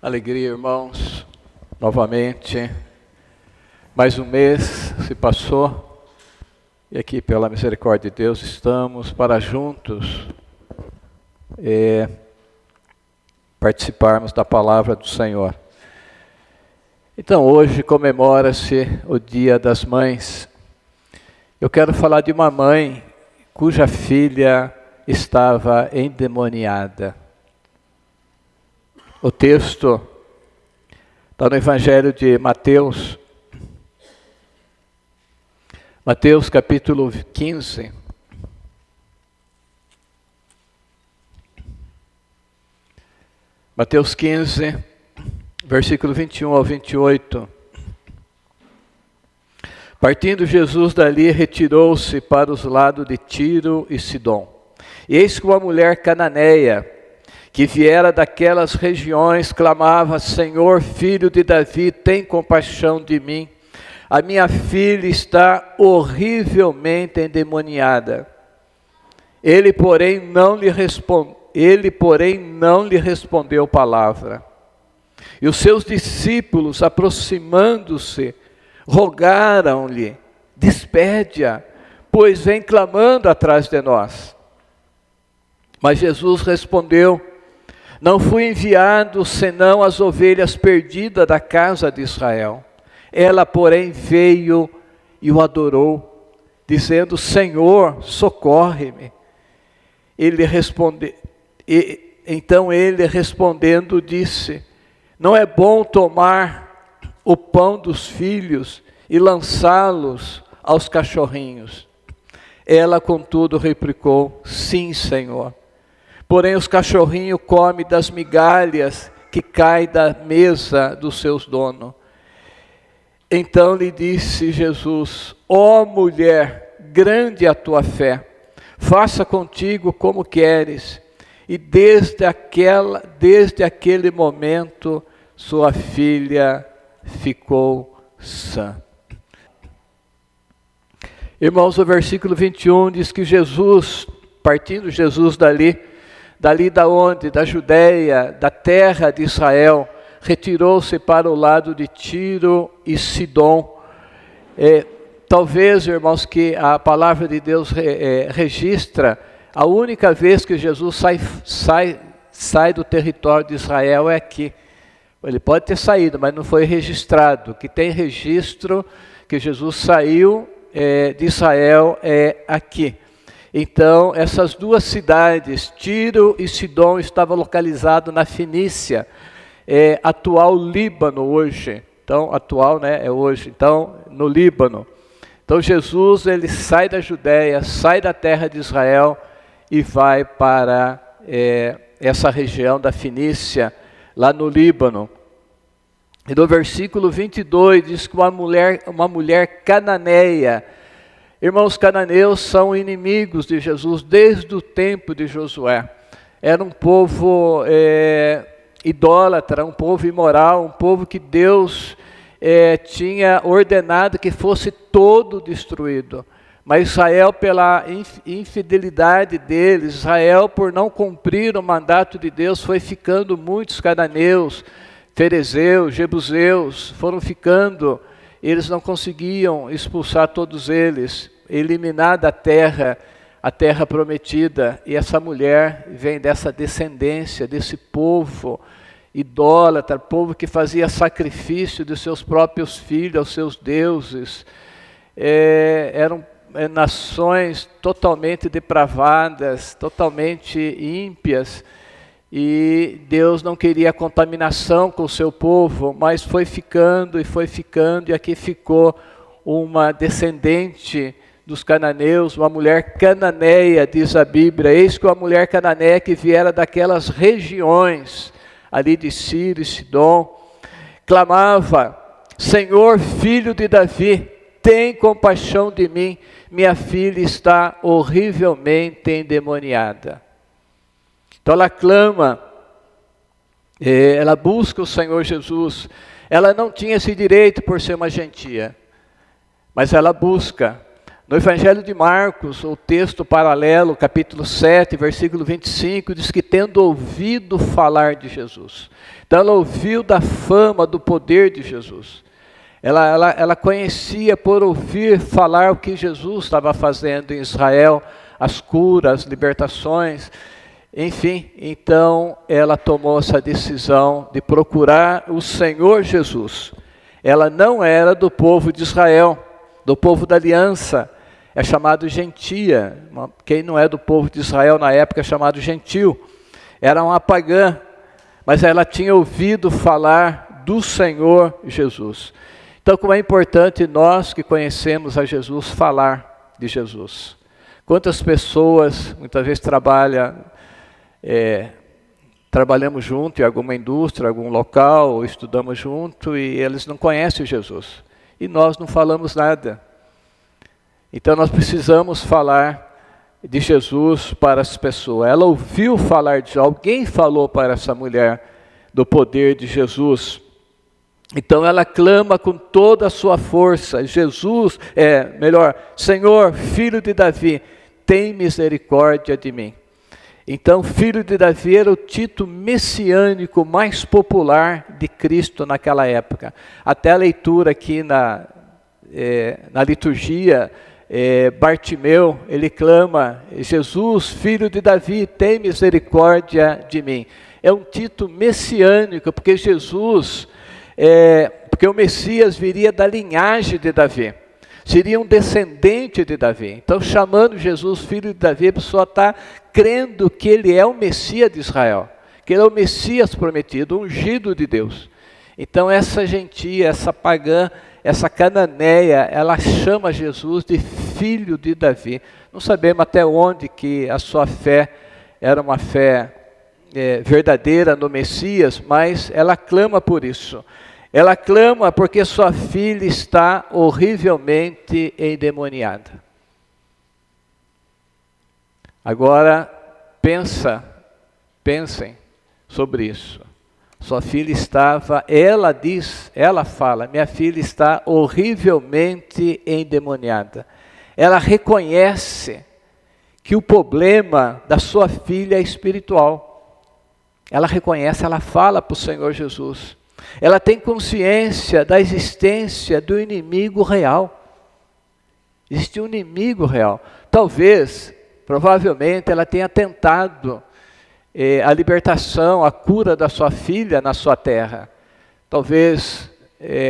Alegria, irmãos, novamente, mais um mês se passou e aqui pela misericórdia de Deus estamos para juntos participarmos da palavra do Senhor. Então hoje comemora-se o Dia das Mães. Eu quero falar de uma mãe cuja filha estava endemoniada. O texto está no Evangelho de Mateus, Mateus capítulo 15. Mateus 15, versículo 21 ao 28. Partindo Jesus dali, retirou-se para os lados de Tiro e Sidom. E eis que uma mulher cananeia, que viera daquelas regiões, clamava: Senhor, filho de Davi, tem compaixão de mim. A minha filha está horrivelmente endemoniada. Ele, porém, não lhe respondeu palavra. E os seus discípulos, aproximando-se, rogaram-lhe: despede-a, pois vem clamando atrás de nós. Mas Jesus respondeu: não fui enviado senão as ovelhas perdidas da casa de Israel. Ela, porém, veio e o adorou, dizendo: Senhor, socorre-me. Então ele respondendo disse: não é bom tomar o pão dos filhos e lançá-los aos cachorrinhos. Ela, contudo, replicou: sim, Senhor. Porém os cachorrinhos comem das migalhas que caem da mesa dos seus donos. Então lhe disse Jesus: ó mulher, grande é a tua fé, faça contigo como queres. E desde aquele momento sua filha ficou sã. Irmãos, o versículo 21 diz que Jesus, partindo Jesus dali da onde? Da Judeia, da terra de Israel, retirou-se para o lado de Tiro e Sidom. Talvez, irmãos, que a palavra de Deus registra a única vez que Jesus sai do território de Israel é aqui. Ele pode ter saído, mas não foi registrado. O que tem registro que Jesus saiu de Israel é aqui. Então, essas duas cidades, Tiro e Sidom, estavam localizadas na Fenícia, atual Líbano hoje. Então, atual, né, é hoje. Então, no Líbano. Então, Jesus, ele sai da Judeia, sai da terra de Israel e vai para essa região da Fenícia, lá no Líbano. E no versículo 22, diz que uma mulher cananeia. Irmãos, cananeus são inimigos de Jesus desde o tempo de Josué. Era um povo idólatra, um povo imoral, um povo que Deus tinha ordenado que fosse todo destruído. Mas Israel, pela infidelidade deles, Israel, por não cumprir o mandato de Deus, foi ficando muitos cananeus, ferezeus, jebuseus, foram ficando. Eles não conseguiam expulsar todos eles, eliminar da terra a terra prometida. E essa mulher vem dessa descendência, desse povo idólatra, povo que fazia sacrifício de seus próprios filhos aos seus deuses. Eram nações totalmente depravadas, totalmente ímpias. E Deus não queria contaminação com o seu povo, mas foi ficando, e aqui ficou uma descendente dos cananeus, uma mulher cananeia, diz a Bíblia. Eis que uma mulher cananeia que viera daquelas regiões, ali de Tiro e Sidom, clamava: Senhor, filho de Davi, tem compaixão de mim, minha filha está horrivelmente endemoniada. Então ela clama, ela busca o Senhor Jesus. Ela não tinha esse direito por ser uma gentia, mas ela busca. No Evangelho de Marcos, o texto paralelo, capítulo 7, versículo 25, diz que tendo ouvido falar de Jesus. Então ela ouviu da fama, do poder de Jesus. Ela conhecia por ouvir falar o que Jesus estava fazendo em Israel, as curas, as libertações, enfim. Então ela tomou essa decisão de procurar o Senhor Jesus. Ela não era do povo de Israel, do povo da aliança. É chamado gentia. Quem não é do povo de Israel na época é chamado gentil. Era uma pagã, mas ela tinha ouvido falar do Senhor Jesus. Então, como é importante nós que conhecemos a Jesus falar de Jesus. Quantas pessoas muitas vezes trabalhamos junto em alguma indústria, algum local, ou estudamos junto e eles não conhecem Jesus. E nós não falamos nada. Então nós precisamos falar de Jesus para as pessoas. Ela ouviu falar de alguém, falou para essa mulher do poder de Jesus. Então ela clama com toda a sua força, Senhor, filho de Davi, tem misericórdia de mim. Então, filho de Davi era o título messiânico mais popular de Cristo naquela época. Até a leitura aqui na liturgia, Bartimeu, ele clama, Jesus, filho de Davi, tem misericórdia de mim. É um título messiânico, porque porque o Messias viria da linhagem de Davi, seria um descendente de Davi. Então, chamando Jesus, filho de Davi, a pessoa está crendo que ele é o Messias de Israel, que ele é o Messias prometido, o ungido de Deus. Então, essa gentia, essa pagã, essa cananeia, ela chama Jesus de filho de Davi. Não sabemos até onde que a sua fé era uma fé verdadeira no Messias, mas ela clama por isso. Ela clama porque sua filha está horrivelmente endemoniada. Agora, pensem sobre isso. Sua filha ela fala, minha filha está horrivelmente endemoniada. Ela reconhece que o problema da sua filha é espiritual. Ela reconhece, ela fala para o Senhor Jesus. Ela tem consciência da existência do inimigo real. Existe um inimigo real. Provavelmente ela tenha tentado a libertação, a cura da sua filha na sua terra. Talvez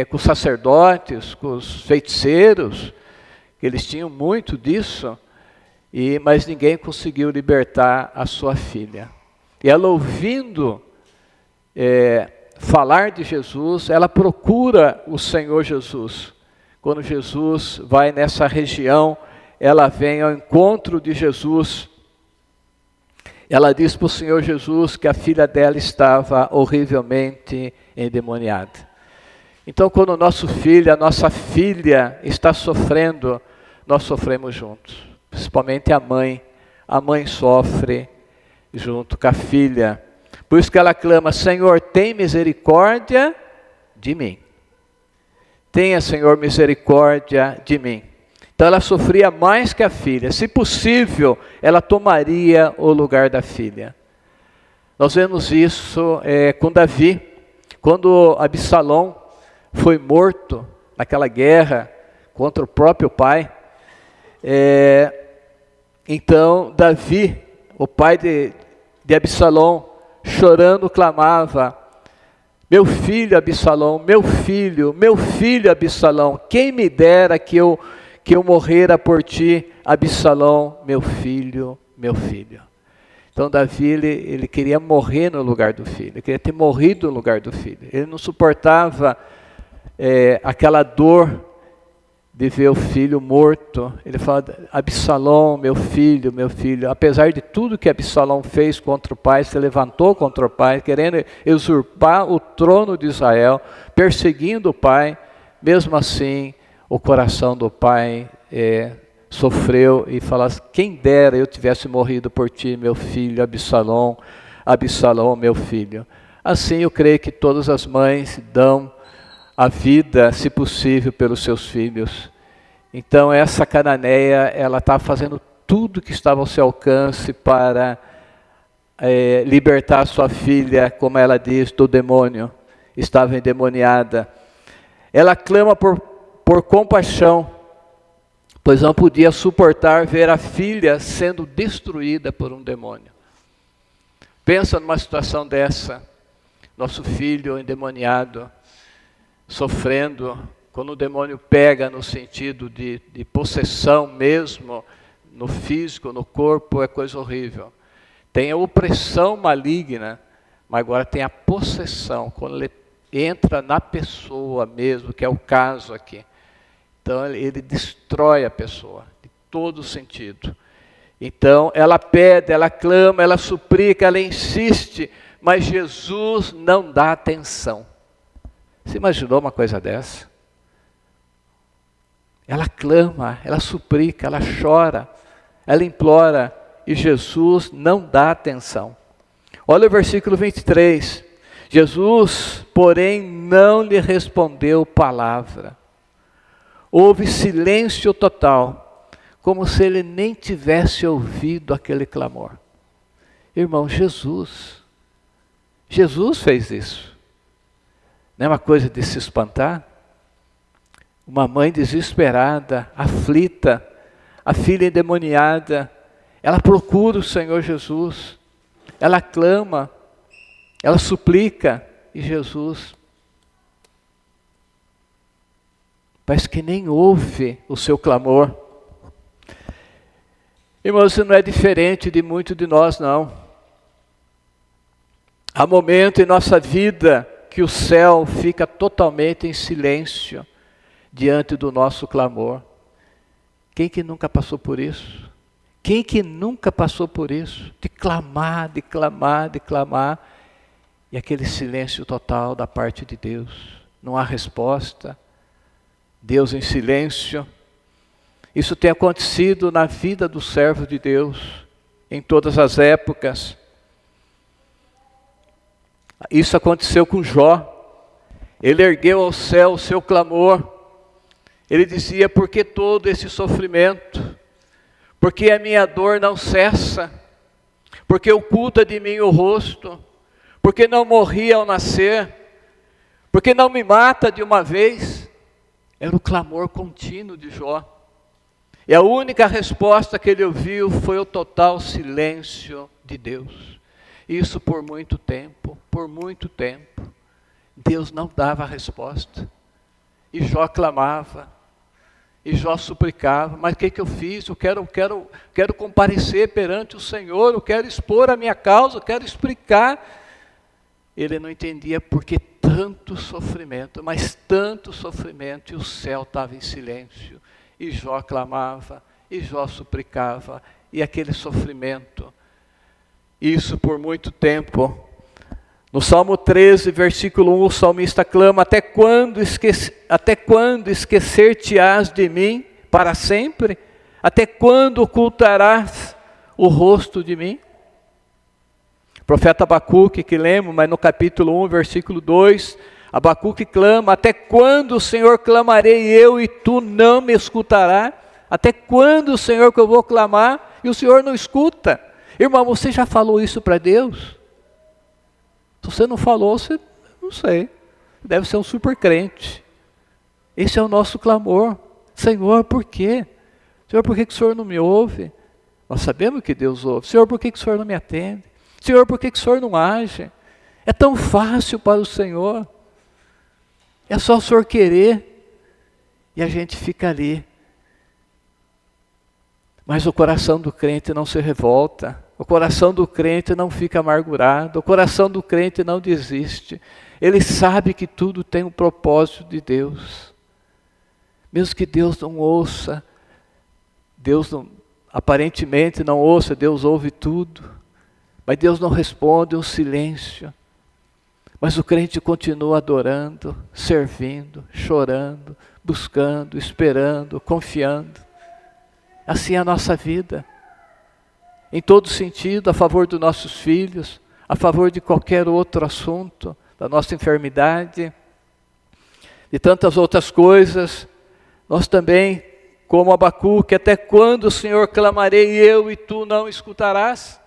com os sacerdotes, com os feiticeiros, que eles tinham muito disso, mas ninguém conseguiu libertar a sua filha. E ela ouvindo falar de Jesus, ela procura o Senhor Jesus. Quando Jesus vai nessa região, ela vem ao encontro de Jesus. Ela diz para o Senhor Jesus que a filha dela estava horrivelmente endemoniada. Então, quando o nosso filho, a nossa filha está sofrendo, nós sofremos juntos. Principalmente a mãe. A mãe sofre junto com a filha. Por isso que ela clama, Senhor, tem misericórdia de mim. Tenha, Senhor, misericórdia de mim. Então ela sofria mais que a filha. Se possível, ela tomaria o lugar da filha. Nós vemos isso com Davi. Quando Absalão foi morto naquela guerra contra o próprio pai. Então Davi, o pai de Absalão, chorando clamava, meu filho Absalão, meu filho Absalão, quem me dera que eu morrera por ti, Absalão, meu filho. Então Davi, ele queria morrer no lugar do filho, ele queria ter morrido no lugar do filho. Ele não suportava aquela dor de ver o filho morto. Ele fala, Absalão, meu filho. Apesar de tudo que Absalão fez contra o pai, se levantou contra o pai, querendo usurpar o trono de Israel, perseguindo o pai, mesmo assim, o coração do pai sofreu e falou, quem dera eu tivesse morrido por ti, meu filho, Absalão, meu filho. Assim eu creio que todas as mães dão a vida, se possível, pelos seus filhos. Então essa cananeia, ela estava fazendo tudo que estava ao seu alcance para libertar sua filha, como ela diz, do demônio. Estava endemoniada. Ela clama por compaixão, pois não podia suportar ver a filha sendo destruída por um demônio. Pensa numa situação dessa, nosso filho endemoniado, sofrendo, quando o demônio pega no sentido de possessão mesmo, no físico, no corpo, é coisa horrível. Tem a opressão maligna, mas agora tem a possessão, quando ele entra na pessoa mesmo, que é o caso aqui. Então ele destrói a pessoa, de todo sentido. Então ela pede, ela clama, ela suplica, ela insiste, mas Jesus não dá atenção. Você imaginou uma coisa dessa? Ela clama, ela suplica, ela chora, ela implora, e Jesus não dá atenção. Olha o versículo 23. Jesus, porém, não lhe respondeu palavra. Houve silêncio total, como se ele nem tivesse ouvido aquele clamor. Irmão, Jesus fez isso. Não é uma coisa de se espantar? Uma mãe desesperada, aflita, a filha endemoniada, ela procura o Senhor Jesus, ela clama, ela suplica, e Jesus parece que nem ouve o seu clamor. Irmãos, isso não é diferente de muito de nós, não. Há momentos em nossa vida que o céu fica totalmente em silêncio diante do nosso clamor. Quem que nunca passou por isso? Quem que nunca passou por isso? De clamar, de clamar, de clamar, e aquele silêncio total da parte de Deus. Não há resposta. Deus em silêncio. Isso tem acontecido na vida do servo de Deus, em todas as épocas. Isso aconteceu com Jó. Ele ergueu ao céu o seu clamor. Ele dizia: por que todo esse sofrimento? Por que a minha dor não cessa? Por que oculta de mim o rosto? Por que não morri ao nascer? Por que não me mata de uma vez? Era o clamor contínuo de Jó. E a única resposta que ele ouviu foi o total silêncio de Deus. Isso por muito tempo, Deus não dava a resposta. E Jó clamava, e Jó suplicava: mas o que eu fiz? Eu quero comparecer perante o Senhor, eu quero expor a minha causa, eu quero explicar. Ele não entendia por que tanto sofrimento, mas tanto sofrimento, e o céu estava em silêncio. E Jó clamava, e Jó suplicava, e aquele sofrimento, isso por muito tempo. No Salmo 13, versículo 1, o salmista clama: até quando esquecer-te-ás de mim para sempre? Até quando ocultarás o rosto de mim? O profeta Abacuque, que lemos, mas no capítulo 1, versículo 2, Abacuque clama: até quando, o Senhor, clamarei eu e tu não me escutarás? Até quando, Senhor, que eu vou clamar e o Senhor não escuta? Irmão, você já falou isso para Deus? Se você não falou, você não sei, deve ser um super crente. Esse é o nosso clamor: Senhor, por quê? Senhor, por que o Senhor não me ouve? Nós sabemos que Deus ouve. Senhor, por que o Senhor não me atende? Senhor, por que o Senhor não age? É tão fácil para o Senhor. É só o Senhor querer. E a gente fica ali. Mas o coração do crente não se revolta. O coração do crente não fica amargurado. O coração do crente não desiste. Ele sabe que tudo tem um propósito de Deus. Mesmo que Deus não ouça, Deus não, aparentemente não ouça, Deus ouve tudo. Mas Deus não responde, um silêncio. Mas o crente continua adorando, servindo, chorando, buscando, esperando, confiando. Assim é a nossa vida. Em todo sentido, a favor dos nossos filhos, a favor de qualquer outro assunto, da nossa enfermidade, de tantas outras coisas, nós também como Abacuque: até quando, Senhor, clamarei eu e tu não escutarás?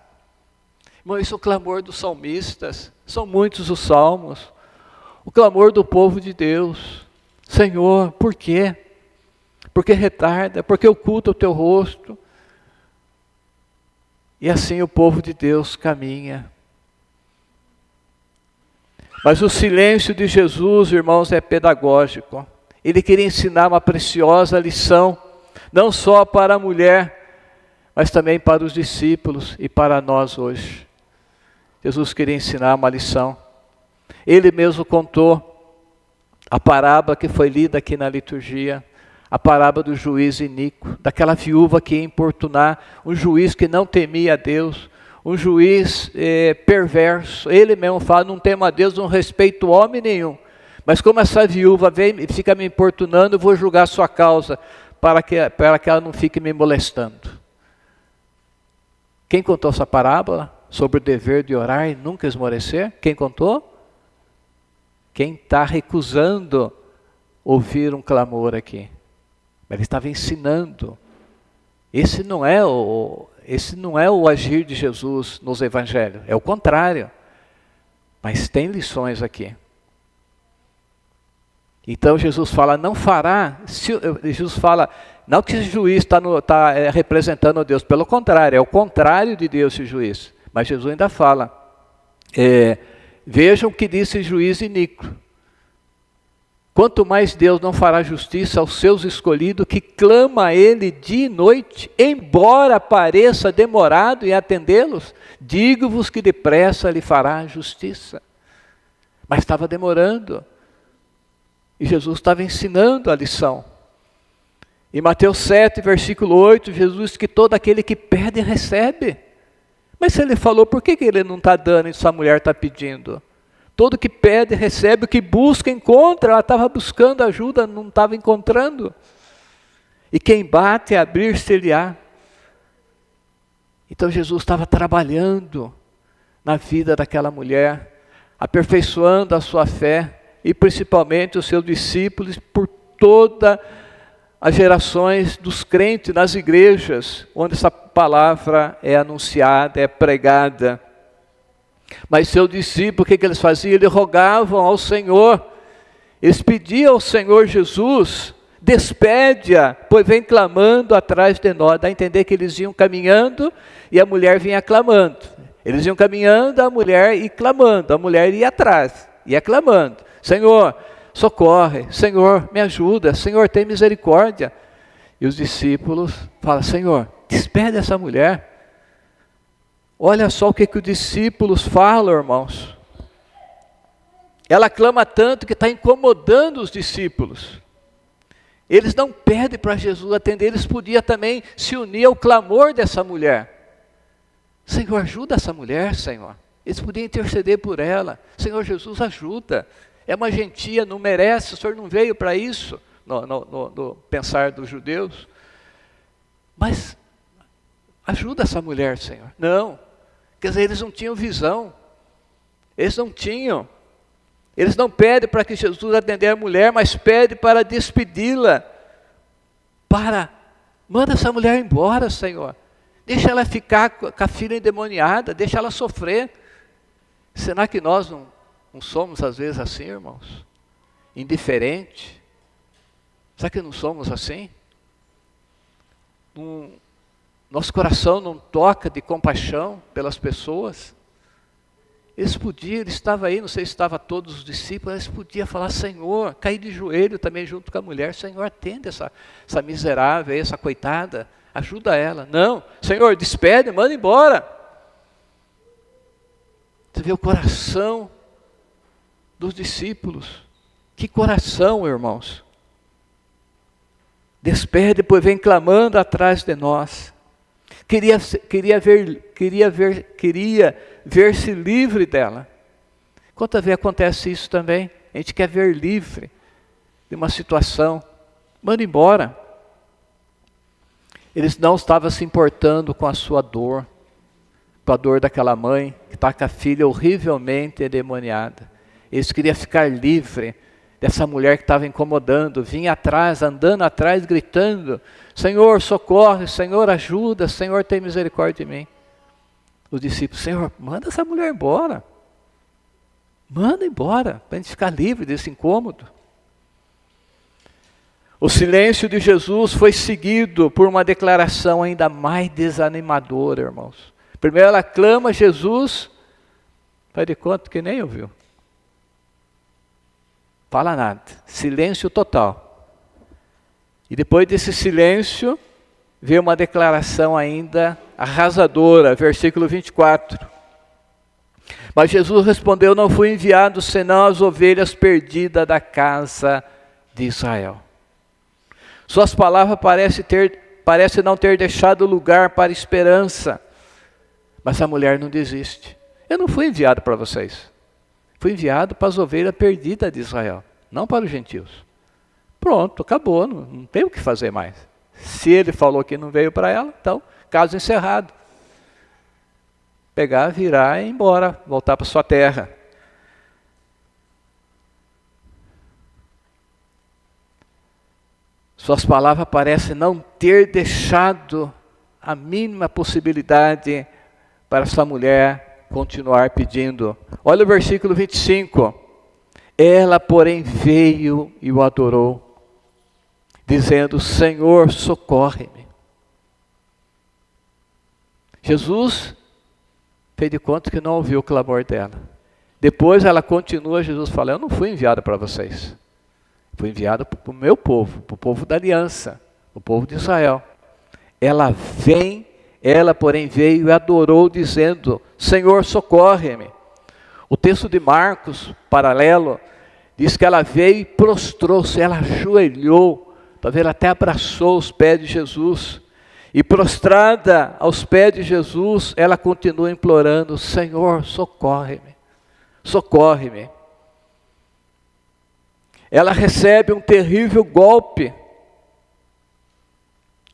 Irmão, isso é o clamor dos salmistas, são muitos os salmos, o clamor do povo de Deus: Senhor, por quê? Porque retarda, porque oculta o teu rosto. E assim o povo de Deus caminha. Mas o silêncio de Jesus, irmãos, é pedagógico. Ele queria ensinar uma preciosa lição, não só para a mulher, mas também para os discípulos e para nós hoje. Jesus queria ensinar uma lição. Ele mesmo contou a parábola que foi lida aqui na liturgia, a parábola do juiz iníquo, daquela viúva que ia importunar, um juiz que não temia a Deus, um juiz perverso. Ele mesmo fala: não temo a Deus, não respeito homem nenhum. Mas como essa viúva vem e fica me importunando, eu vou julgar a sua causa, para que ela não fique me molestando. Quem contou essa parábola sobre o dever de orar e nunca esmorecer? Quem contou? Quem está recusando ouvir um clamor aqui. Ele estava ensinando. Esse não é o agir de Jesus nos evangelhos, é o contrário. Mas tem lições aqui. Então Jesus fala: não fará. Jesus fala, não que esse juiz está representando Deus, pelo contrário, é o contrário de Deus esse juiz. Mas Jesus ainda fala: vejam o que disse o juiz iníquo. Quanto mais Deus não fará justiça aos seus escolhidos, que clama a Ele dia e noite, embora pareça demorado em atendê-los, digo-vos que depressa lhe fará justiça. Mas estava demorando. E Jesus estava ensinando a lição. Em Mateus 7, versículo 8, Jesus diz que todo aquele que pede, recebe. Mas se Ele falou, por que Ele não está dando e essa mulher está pedindo? Todo que pede, recebe, o que busca, encontra. Ela estava buscando ajuda, não estava encontrando. E quem bate, abrir-se-lhe-á. Então Jesus estava trabalhando na vida daquela mulher, aperfeiçoando a sua fé, e principalmente os seus discípulos, por todas as gerações dos crentes nas igrejas, onde essa palavra é anunciada, é pregada. Mas seus discípulos, o que eles faziam? Eles rogavam ao Senhor, eles pediam ao Senhor Jesus: despede-a, pois vem clamando atrás de nós. Dá a entender que eles iam caminhando e a mulher vinha clamando. Eles iam caminhando, a mulher ia clamando, a mulher ia atrás, ia clamando: Senhor, socorre, Senhor, me ajuda, Senhor, tem misericórdia. E os discípulos falam: Senhor, despede essa mulher. Olha só o que os discípulos falam, irmãos. Ela clama tanto que está incomodando os discípulos. Eles não pedem para Jesus atender, eles podiam também se unir ao clamor dessa mulher. Senhor, ajuda essa mulher, Senhor. Eles podiam interceder por ela. Senhor Jesus, ajuda. É uma gentia, não merece, o Senhor não veio para isso, no pensar dos judeus. Mas ajuda essa mulher, Senhor. Não. Quer dizer, eles não tinham visão. Eles não tinham. Eles não pedem para que Jesus atender a mulher, mas pedem para despedi-la. Manda essa mulher embora, Senhor. Deixa ela ficar com a filha endemoniada, deixa ela sofrer. Será que nós não somos às vezes assim, irmãos? Indiferente? Será que não somos assim? Nosso coração não toca de compaixão pelas pessoas? Eles estavam aí, não sei se estavam todos os discípulos, eles podiam falar: Senhor, cair de joelho também junto com a mulher: Senhor, atende essa miserável, essa coitada, ajuda ela. Não, Senhor, despede, manda embora. Você vê o coração dos discípulos. Que coração, irmãos. Despede, pois vem clamando atrás de nós. Queria ver-se livre dela. Quantas vezes acontece isso também? A gente quer ver livre de uma situação. Manda embora. Eles não estavam se importando com a sua dor, com a dor daquela mãe que está com a filha horrivelmente endemoniada. Eles queriam ficar livre dessa mulher que estava incomodando, vinha atrás, andando atrás, gritando: Senhor, socorre, Senhor, ajuda, Senhor, tem misericórdia de mim. Os discípulos: Senhor, manda essa mulher embora. Manda embora, para a gente ficar livre desse incômodo. O silêncio de Jesus foi seguido por uma declaração ainda mais desanimadora, irmãos. Primeiro ela clama a Jesus, faz de conta que nem ouviu. Fala nada, silêncio total. E depois desse silêncio, veio uma declaração ainda arrasadora, versículo 24. Mas Jesus respondeu: não fui enviado senão as ovelhas perdidas da casa de Israel. Suas palavras parecem não ter deixado lugar para esperança. Mas a mulher não desiste. Eu não fui enviado para vocês. Fui enviado para as ovelhas perdidas de Israel, não para os gentios. Pronto, acabou, não tem o que fazer mais. Se ele falou que não veio para ela, então, caso encerrado. Pegar, virar e ir embora, voltar para sua terra. Suas palavras parecem não ter deixado a mínima possibilidade para essa mulher continuar pedindo. Olha o versículo 25. Ela, porém, veio e o adorou, dizendo: Senhor, socorre-me. Jesus fez de conta que não ouviu o clamor dela. Depois ela continua, Jesus fala: eu não fui enviado para vocês. Fui enviado para o meu povo, para o povo da aliança, o povo de Israel. Ela porém veio e adorou, dizendo: Senhor, socorre-me. O texto de Marcos, paralelo, diz que ela veio e prostrou-se, ela ajoelhou, talvez ela até abraçou os pés de Jesus. E prostrada aos pés de Jesus, ela continua implorando: Senhor, socorre-me, socorre-me. Ela recebe um terrível golpe,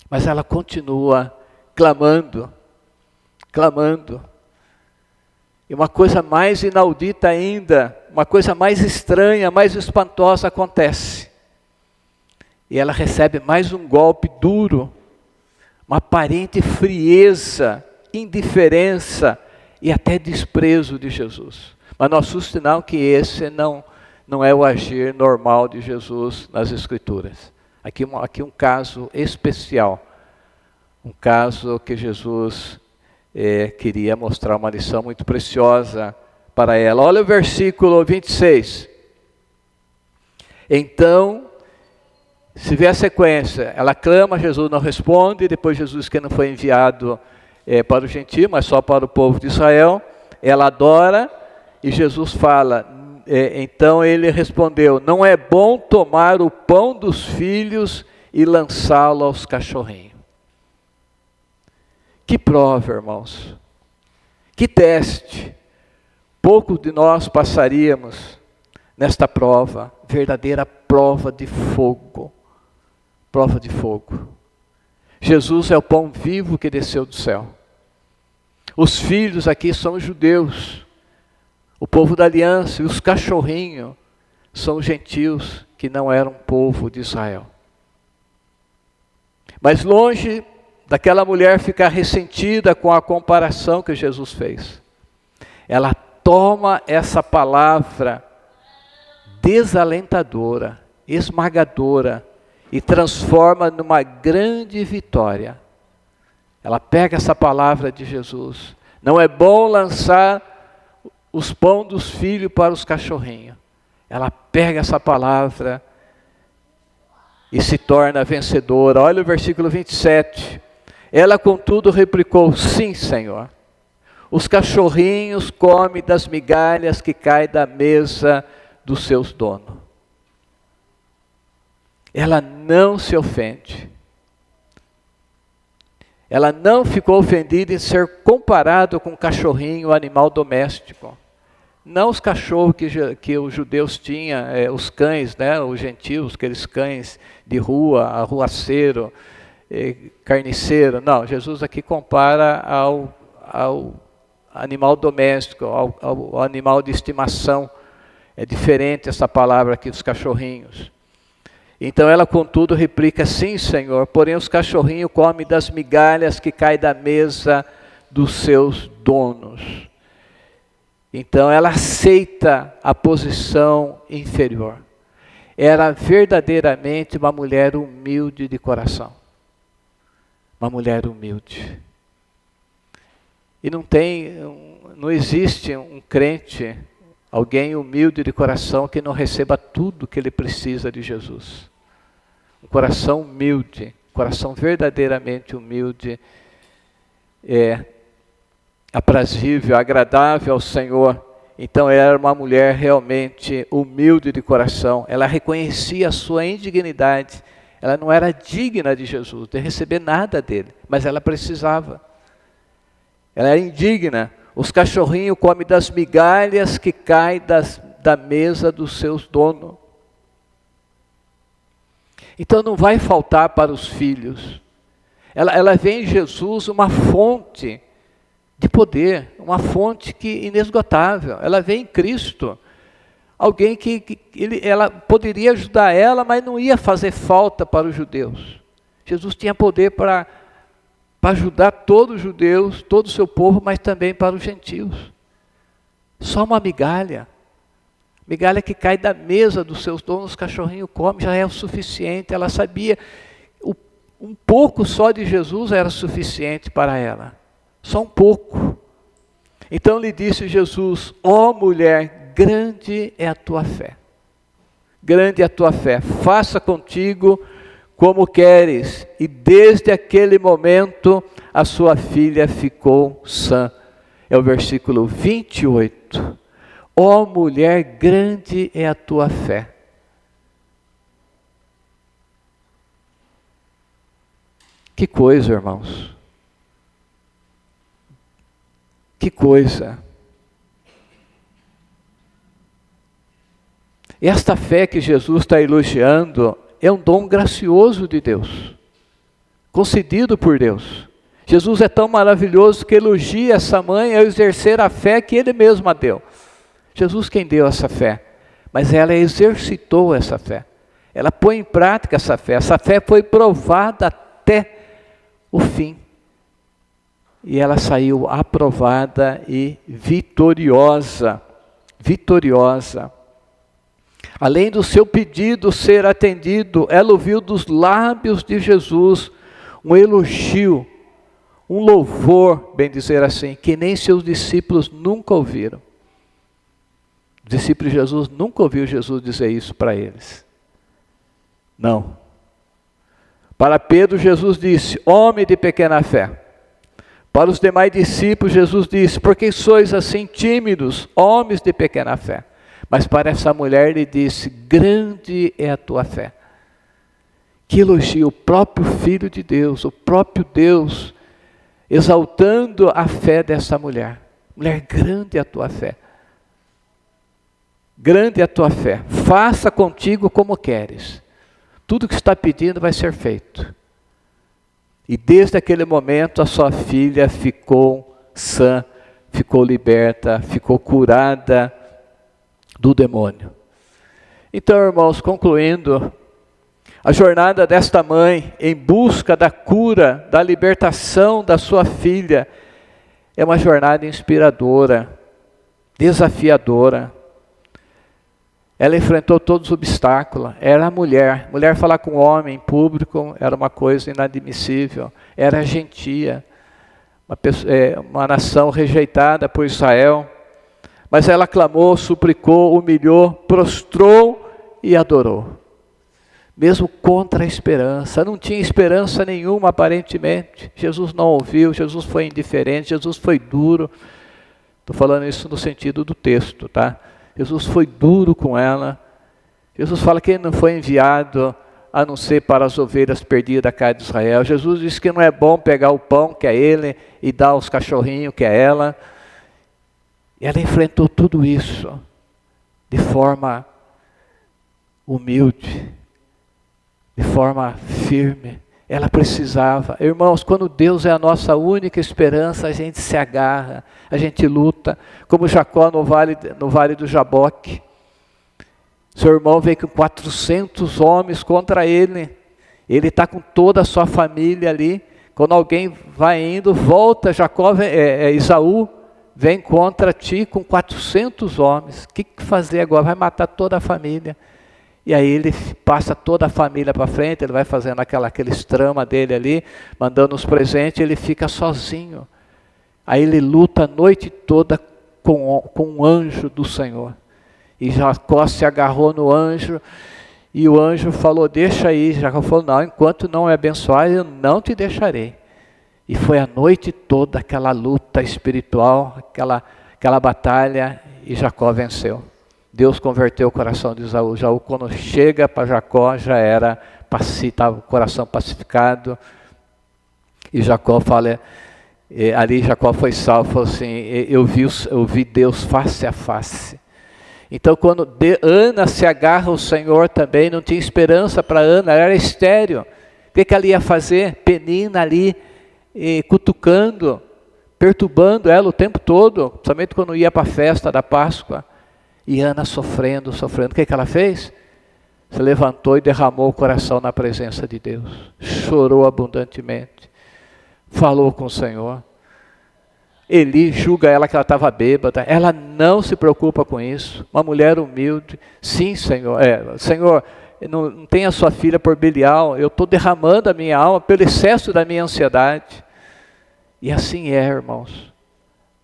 mas ela continua clamando, clamando. E uma coisa mais inaudita ainda, uma coisa mais estranha, mais espantosa acontece. E ela recebe mais um golpe duro, uma aparente frieza, indiferença e até desprezo de Jesus. Mas não assuste sinal que esse não é o agir normal de Jesus nas Escrituras. Aqui um caso especial, um caso que Jesus queria mostrar uma lição muito preciosa para ela. Olha o versículo 26. Então, se vê a sequência, ela clama, Jesus não responde, depois Jesus, que não foi enviado para o gentio, mas só para o povo de Israel, ela adora, e Jesus fala, então ele respondeu: não é bom tomar o pão dos filhos e lançá-lo aos cachorrinhos. Que prova, irmãos, que teste, poucos de nós passaríamos nesta prova, verdadeira prova de fogo. Prova de fogo. Jesus é o pão vivo que desceu do céu. Os filhos aqui são judeus, o povo da aliança, e os cachorrinhos são os gentios que não eram povo de Israel. Mas longe daquela mulher ficar ressentida com a comparação que Jesus fez, ela toma essa palavra desalentadora, esmagadora, e transforma numa grande vitória. Ela pega essa palavra de Jesus: não é bom lançar os pão dos filhos para os cachorrinhos. Ela pega essa palavra e se torna vencedora. Olha o versículo 27. Ela, contudo, replicou: sim, Senhor. Os cachorrinhos comem das migalhas que caem da mesa dos seus donos. Ela não se ofende. Ela não ficou ofendida em ser comparado com um cachorrinho, um animal doméstico. Não os cachorros que os judeus tinham, os cães, né, os gentios, aqueles cães de rua, arruaceiro, carniceiro. Não, Jesus aqui compara ao animal doméstico, ao animal de estimação. É diferente essa palavra aqui dos cachorrinhos. Então ela, contudo, replica: sim, Senhor, porém os cachorrinhos comem das migalhas que caem da mesa dos seus donos. Então ela aceita a posição inferior. Era verdadeiramente uma mulher humilde de coração. Uma mulher humilde. E não existe um crente, alguém humilde de coração, que não receba tudo que ele precisa de Jesus. Um coração humilde, coração verdadeiramente humilde, é aprazível, agradável ao Senhor. Então ela era uma mulher realmente humilde de coração. Ela reconhecia a sua indignidade. Ela não era digna de Jesus, de receber nada dele, mas ela precisava. Ela era indigna. Os cachorrinhos comem das migalhas que caem da mesa dos seus donos. Então não vai faltar para os filhos. Ela vê em Jesus uma fonte de poder, uma fonte inesgotável. Ela vê em Cristo alguém que ela poderia ajudar ela, mas não ia fazer falta para os judeus. Jesus tinha poder para ajudar todos os judeus, todo o seu povo, mas também para os gentios. Só uma migalha que cai da mesa dos seus donos, os cachorrinhos comem, já é o suficiente. Ela sabia, um pouco só de Jesus era suficiente para ela, só um pouco. Então lhe disse Jesus: ó mulher, grande é a tua fé, grande é a tua fé, faça contigo como queres. E desde aquele momento a sua filha ficou sã. É o versículo 28. Ó mulher, grande é a tua fé. Que coisa, irmãos. Que coisa. E esta fé que Jesus está elogiando é um dom gracioso de Deus, concedido por Deus. Jesus é tão maravilhoso que elogia essa mãe ao exercer a fé que Ele mesmo a deu. Jesus quem deu essa fé, mas ela exercitou essa fé. Ela põe em prática essa fé. Essa fé foi provada até o fim. E ela saiu aprovada e vitoriosa. Vitoriosa. Além do seu pedido ser atendido, ela ouviu dos lábios de Jesus um elogio, um louvor, bem dizer assim, que nem seus discípulos nunca ouviram. Os discípulos de Jesus nunca ouviram Jesus dizer isso para eles. Não. Para Pedro, Jesus disse: homem de pequena fé. Para os demais discípulos, Jesus disse: por que sois assim tímidos, homens de pequena fé? Mas para essa mulher ele disse: grande é a tua fé. Que elogio, o próprio Filho de Deus, o próprio Deus, exaltando a fé dessa mulher. Mulher, grande é a tua fé. Grande é a tua fé. Faça contigo como queres. Tudo que está pedindo vai ser feito. E desde aquele momento a sua filha ficou sã, ficou liberta, ficou curada do demônio. Então, irmãos, concluindo, a jornada desta mãe em busca da cura, da libertação da sua filha, é uma jornada inspiradora, desafiadora. Ela enfrentou todos os obstáculos. Era mulher. Mulher falar com homem em público era uma coisa inadmissível. Era gentia. Uma nação rejeitada por Israel. Mas ela clamou, suplicou, humilhou, prostrou e adorou. Mesmo contra a esperança. Não tinha esperança nenhuma aparentemente. Jesus não ouviu, Jesus foi indiferente, Jesus foi duro. Estou falando isso no sentido do texto, tá? Jesus foi duro com ela. Jesus fala que ele não foi enviado a não ser para as ovelhas perdidas da casa de Israel. Jesus disse que não é bom pegar o pão, que é ele, e dar aos cachorrinhos, que é ela. E ela enfrentou tudo isso de forma humilde, de forma firme. Ela precisava. Irmãos, quando Deus é a nossa única esperança, a gente se agarra, a gente luta, como Jacó no vale do Jaboque. Seu irmão veio com 400 homens contra ele. Ele está com toda a sua família ali. Quando alguém vai indo, volta, Esaú vem contra ti com 400 homens. O que fazer agora? Vai matar toda a família. E aí ele passa toda a família para frente, ele vai fazendo aqueles trama dele ali, mandando os presentes, ele fica sozinho. Aí ele luta a noite toda com um anjo do Senhor. E Jacó se agarrou no anjo, e o anjo falou, deixa aí. Jacó falou, não, enquanto não me abençoar, eu não te deixarei. E foi a noite toda aquela luta espiritual, aquela batalha, e Jacó venceu. Deus converteu o coração de Esaú. Esaú, quando chega para Jacó, já era estava o coração pacificado. E Jacó fala, ali Jacó foi salvo, falou assim, eu vi Deus face a face. Então quando Ana se agarra ao Senhor também, não tinha esperança para Ana, ela era estéril. O que ela ia fazer? Penina ali, cutucando, perturbando ela o tempo todo, principalmente quando ia para a festa da Páscoa. E Ana sofrendo. O que ela fez? Se levantou e derramou o coração na presença de Deus. Chorou abundantemente. Falou com o Senhor. Eli julga ela que ela estava bêbada. Ela não se preocupa com isso. Uma mulher humilde. Sim, Senhor. Senhor, não tenha sua filha por Belial. Eu estou derramando a minha alma pelo excesso da minha ansiedade. E assim é, irmãos.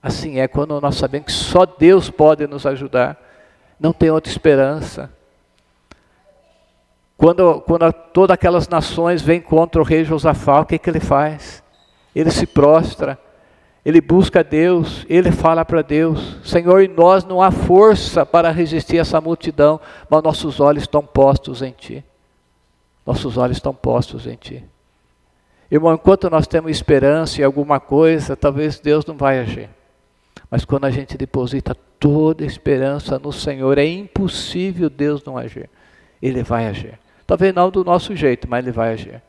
Assim é quando nós sabemos que só Deus pode nos ajudar. Não tem outra esperança. Quando todas aquelas nações vêm contra o rei Josafá, o que ele faz? Ele se prostra, ele busca Deus, ele fala para Deus, Senhor, em nós não há força para resistir a essa multidão, mas nossos olhos estão postos em Ti. Nossos olhos estão postos em Ti. Irmão, enquanto nós temos esperança em alguma coisa, talvez Deus não vai agir. Mas quando a gente deposita toda a esperança no Senhor, é impossível Deus não agir. Ele vai agir. Talvez não do nosso jeito, mas Ele vai agir.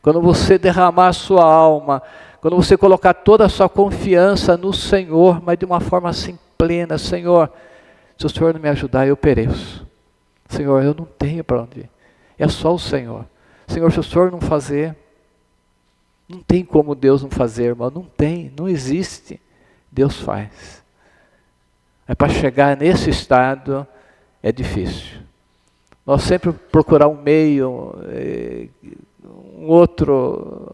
Quando você derramar a sua alma, quando você colocar toda a sua confiança no Senhor, mas de uma forma assim plena, Senhor, se o Senhor não me ajudar, eu pereço. Senhor, eu não tenho para onde ir. É só o Senhor. Senhor, se o Senhor não fazer, não tem como Deus não fazer, irmão. Não tem, não existe. Deus faz. Mas para chegar nesse estado é difícil. Nós sempre procurar um meio,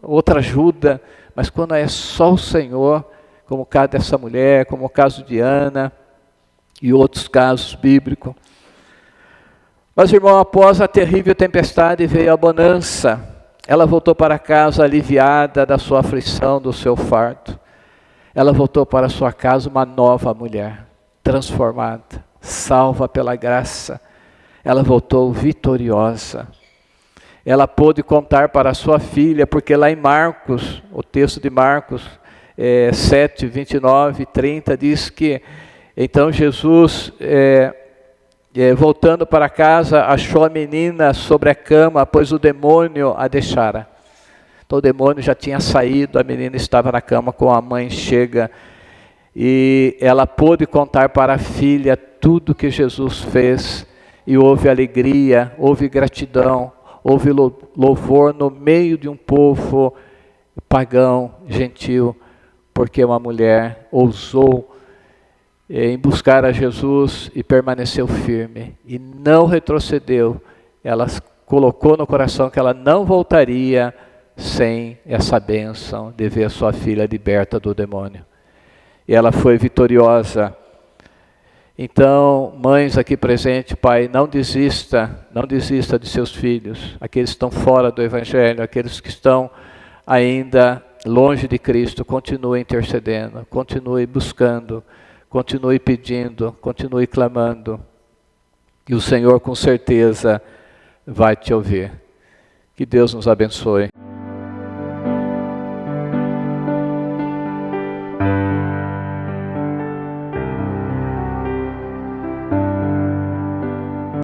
outra ajuda, mas quando é só o Senhor, como o caso dessa mulher, como o caso de Ana e outros casos bíblicos. Mas, irmão, após a terrível tempestade veio a bonança. Ela voltou para casa aliviada da sua aflição, do seu fardo. Ela voltou para sua casa uma nova mulher, transformada, salva pela graça. Ela voltou vitoriosa. Ela pôde contar para sua filha, porque lá em Marcos, o texto de Marcos 7, 29 e 30, diz que então Jesus, voltando para casa, achou a menina sobre a cama, pois o demônio a deixara. Então o demônio já tinha saído, a menina estava na cama com a mãe chega, e ela pôde contar para a filha tudo que Jesus fez, e houve alegria, houve gratidão, houve louvor no meio de um povo pagão, gentil, porque uma mulher ousou em buscar a Jesus e permaneceu firme, e não retrocedeu. Ela colocou no coração que ela não voltaria sem essa bênção de ver a sua filha liberta do demônio. E ela foi vitoriosa. Então, mães aqui presentes, pai, não desista de seus filhos, aqueles que estão fora do Evangelho, aqueles que estão ainda longe de Cristo, continue intercedendo, continue buscando, continue pedindo, continue clamando, e o Senhor com certeza vai te ouvir. Que Deus nos abençoe.